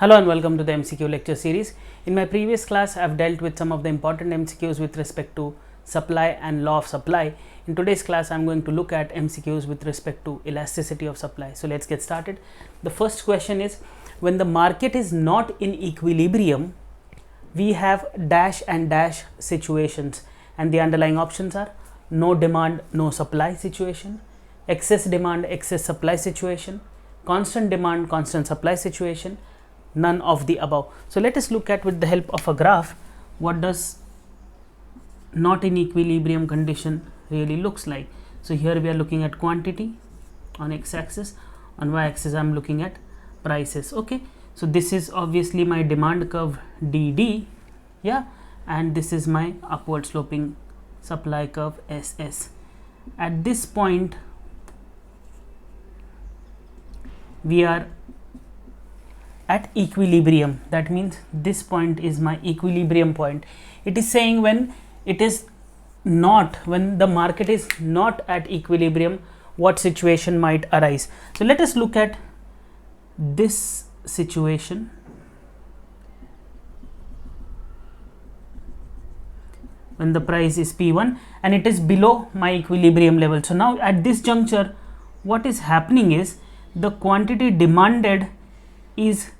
Hello and welcome to the MCQ lecture series. In my previous class, I have dealt with some of the important MCQs with respect to supply and law of supply. In today's class, I am going to look at MCQs with respect to elasticity of supply. So let's get started. The first question is, when the market is not in equilibrium, we have dash and dash situations, and the underlying options are no demand, no supply situation, excess demand, excess supply situation, constant demand, constant supply situation, none of the above. So let us look at, with the help of a graph, what does not in equilibrium condition really looks like. So here we are looking at quantity on x-axis, on y-axis I am looking at prices. Okay, so this is obviously my demand curve DD, yeah, and this is my upward sloping supply curve SS. At this point we are at equilibrium. That means this point is my equilibrium point. It is saying when it is not, when the market is not at equilibrium, what situation might arise. So let us look at this situation. When the price is P1 and it is below my equilibrium level. So now at this juncture, what is happening is the quantity demanded is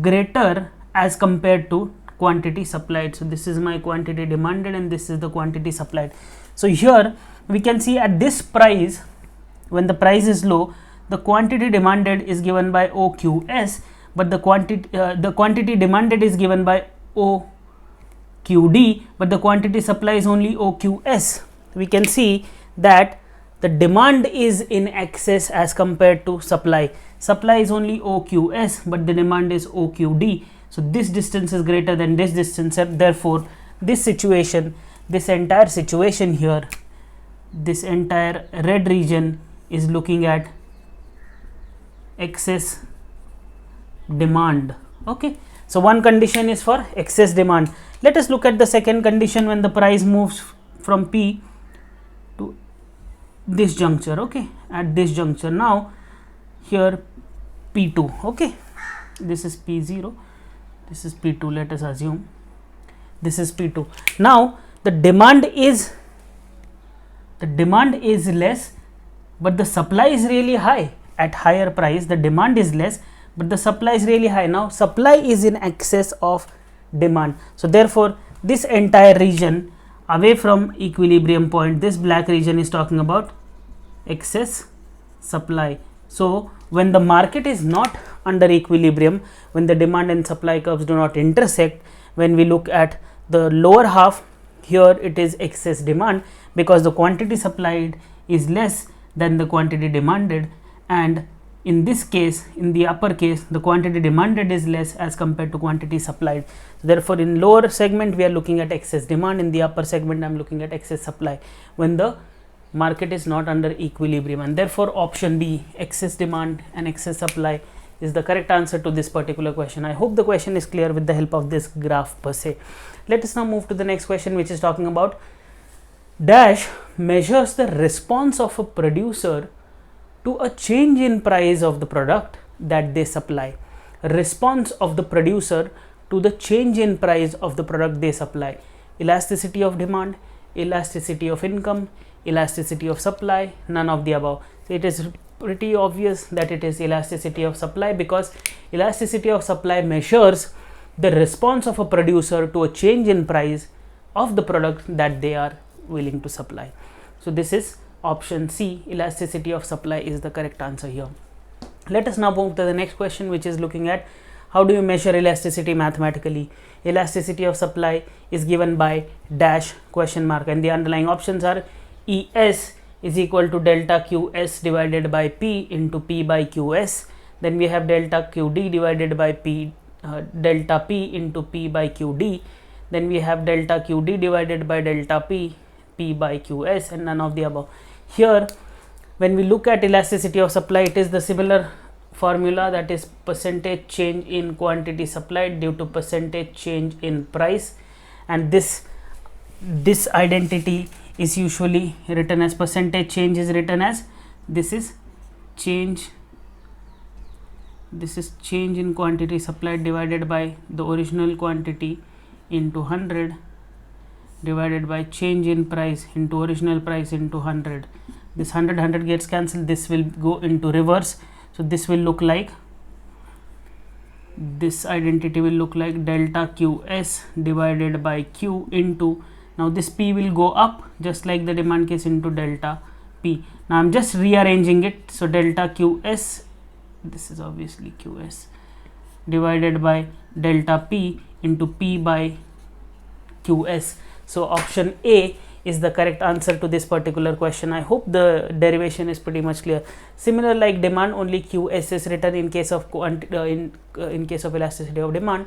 greater as compared to quantity supplied. So this is my quantity demanded and this is the quantity supplied. So here we can see at this price, when the price is low, the quantity demanded is given by OQS, but the quantity demanded is given by OQD, but the quantity supply is only OQS. We can see that the demand is in excess as compared to supply. Supply is only OQS, but the demand is OQD. So this distance is greater than this distance, and therefore this situation, this entire situation here, this entire red region is looking at excess demand. Okay, so one condition is for excess demand. Let us look at the second condition, when the price moves from P to this juncture. Okay, at this juncture, now here P2, okay, this is P0, this is P2, let us assume this is P2. Now the demand is less, but the supply is really high. At higher price the demand is less, but the supply is really high. Now supply is in excess of demand, so therefore this entire region away from equilibrium point, this black region, is talking about excess supply. So when the market is not under equilibrium, when the demand and supply curves do not intersect, when we look at the lower half, here it is excess demand because the quantity supplied is less than the quantity demanded, and in this case, in the upper case, the quantity demanded is less as compared to quantity supplied. So therefore in lower segment we are looking at excess demand, in the upper segment I am looking at excess supply when the market is not under equilibrium, and therefore option B, excess demand and excess supply, is the correct answer to this particular question. I hope the question is clear with the help of this graph per se. Let us now move to the next question, which is talking about dash measures the response of a producer to a change in price of the product that they supply. Response of the producer to the change in price of the product they supply. Elasticity of demand, elasticity of income, elasticity of supply, none of the above. So it is pretty obvious that it is elasticity of supply, because elasticity of supply measures the response of a producer to a change in price of the product that they are willing to supply. So this is option C, elasticity of supply, is the correct answer here. Let us now move to the next question, which is looking at how do you measure elasticity mathematically. Elasticity of supply is given by dash question mark, and the underlying options are ES is equal to delta QS divided by P into P by QS. Then we have delta QD divided by P, delta P into P by QD. Then we have delta QD divided by delta P, P by QS, and none of the above. Here when we look at elasticity of supply, it is the similar formula, that is percentage change in quantity supplied due to percentage change in price, and this identity is usually written as percentage change is written as, this is change this is change in quantity supplied divided by the original quantity into 100 divided by change in price into original price into 100. This 100 gets cancelled, this will go into reverse. So this will look like, this identity will look like delta QS divided by Q into, now this P will go up just like the demand case into delta P. Now I'm just rearranging it. So delta QS, this is obviously QS, divided by delta P into P by QS. So option A is the correct answer to this particular question. I hope the derivation is pretty much clear. Similar like demand, only QS is written in case of in case of elasticity of demand,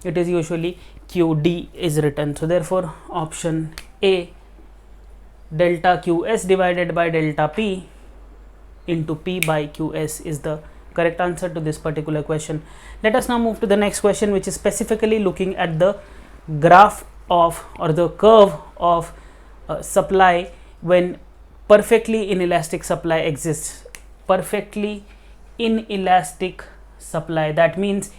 it is usually QD is written. So therefore option A, delta QS divided by delta P into P by QS is the correct answer to this particular question. Let us now move to the next question, which is specifically looking at the graph of, or the curve of supply when perfectly inelastic supply exists. Perfectly inelastic supply, that means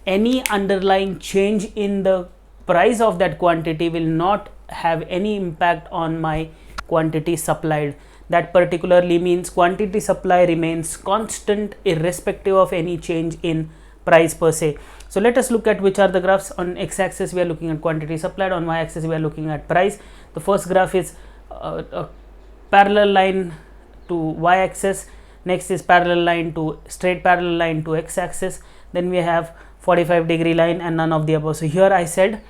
any underlying change in the price of that quantity will not have any impact on my quantity supplied. That particularly means quantity supply remains constant irrespective of any change in price per se. So let us look at which are the graphs. On x-axis we are looking at quantity supplied, on y-axis we are looking at price. The first graph is a parallel line to y-axis, next is parallel line to straight parallel line to x-axis, then we have 45-degree line and none of the above. So here I said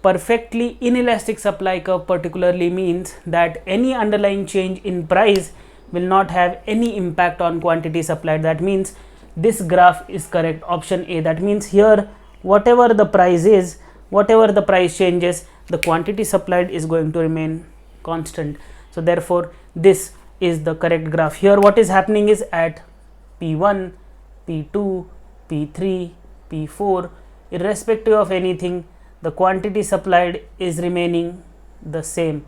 perfectly inelastic supply curve particularly means that any underlying change in price will not have any impact on quantity supplied. That means this graph is correct, option A. That means here whatever the price is, whatever the price changes, the quantity supplied is going to remain constant. So therefore this is the correct graph. Here what is happening is at P1, P2, P3, P4, irrespective of anything, the quantity supplied is remaining the same.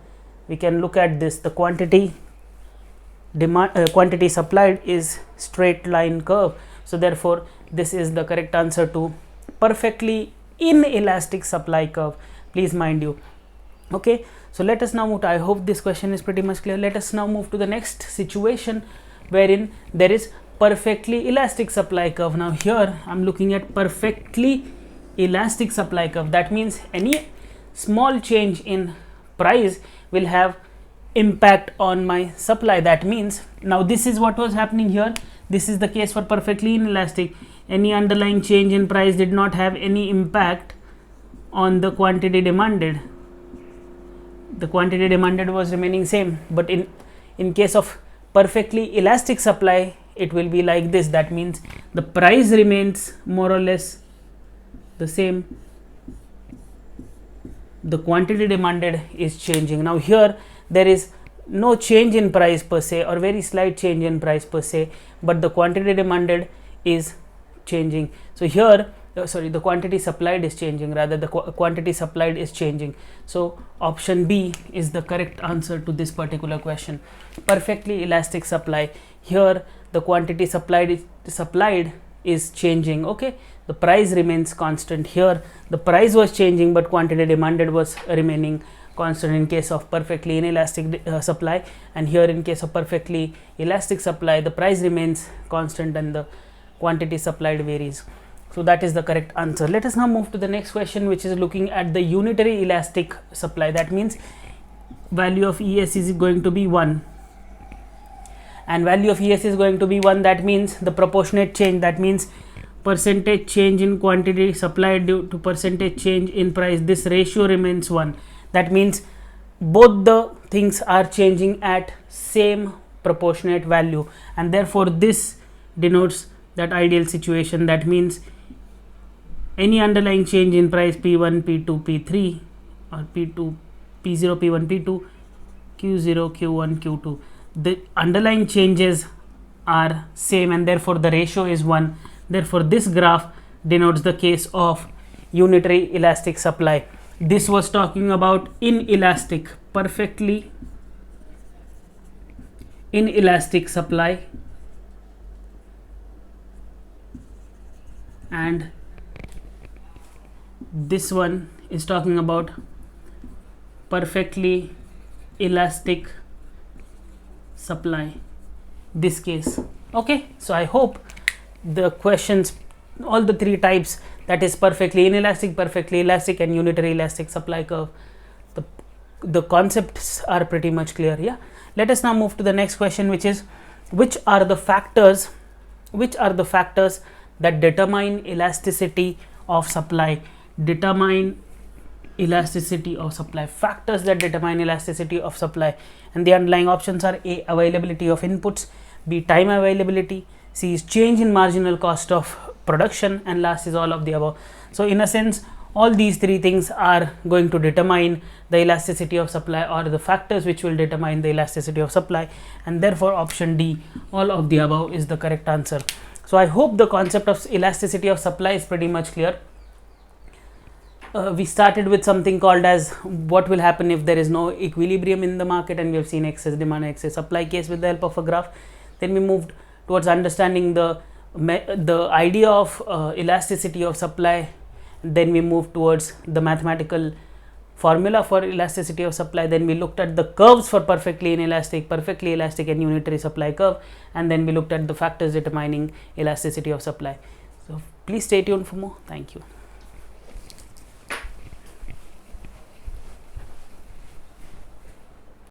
We can look at this, the quantity supplied is straight line curve. So therefore this is the correct answer to perfectly inelastic supply curve, please mind you. Okay, so let us now move to, I hope this question is pretty much clear. Let us now move to the next situation wherein there is perfectly elastic supply curve. Now here I am looking at perfectly elastic supply curve. That means any small change in price will have impact on my supply. That means now this is what was happening here. This is the case for perfectly inelastic. Any underlying change in price did not have any impact on the quantity demanded. The quantity demanded was remaining same, but in case of perfectly elastic supply it will be like this. That means the price remains more or less the same, the quantity demanded is changing. Now here there is no change in price per se, or very slight change in price per se, but the quantity demanded is changing. So here the quantity supplied is changing, rather the quantity supplied is changing. So option B is the correct answer to this particular question. Perfectly elastic supply, here the quantity supplied is changing. Okay, the price remains constant. Here the price was changing but quantity demanded was remaining constant in case of perfectly inelastic supply, and here in case of perfectly elastic supply the price remains constant and the quantity supplied varies. So that is the correct answer. Let us now move to the next question, which is looking at the unitary elastic supply. That means value of ES is going to be 1 and value of ES is going to be 1. That means the proportionate change, that means percentage change in quantity supplied due to percentage change in price, this ratio remains 1. That means both the things are changing at same proportionate value, and therefore this denotes that ideal situation. That means any underlying change in price P1, P2, P3 or P2, P0, P1, P2, Q0, Q1, Q2, the underlying changes are same and therefore the ratio is 1. Therefore this graph denotes the case of unitary elastic supply. This was talking about inelastic, perfectly inelastic supply. and this one is talking about perfectly elastic supply, this case. Okay, so I hope the questions, all the three types, that is perfectly inelastic, perfectly elastic, and unitary elastic supply curve, the concepts are pretty much clear. Yeah, let us now move to the next question, which is which are the factors that determine elasticity of supply. Determine elasticity of supply, factors that determine elasticity of supply, and the underlying options are: A, availability of inputs; B, time availability; C is change in marginal cost of production; and last is all of the above. So in a sense, all these three things are going to determine the elasticity of supply, or the factors which will determine the elasticity of supply, and therefore option D, all of the above, is the correct answer. So I hope the concept of elasticity of supply is pretty much clear. We started with something called as what will happen if there is no equilibrium in the market, and we have seen excess demand, excess supply case with the help of a graph. Then we moved towards understanding the idea of elasticity of supply. Then we moved towards the mathematical formula for elasticity of supply. Then we looked at the curves for perfectly inelastic, perfectly elastic, and unitary supply curve, and then we looked at the factors determining elasticity of supply. So please stay tuned for more. Thank you.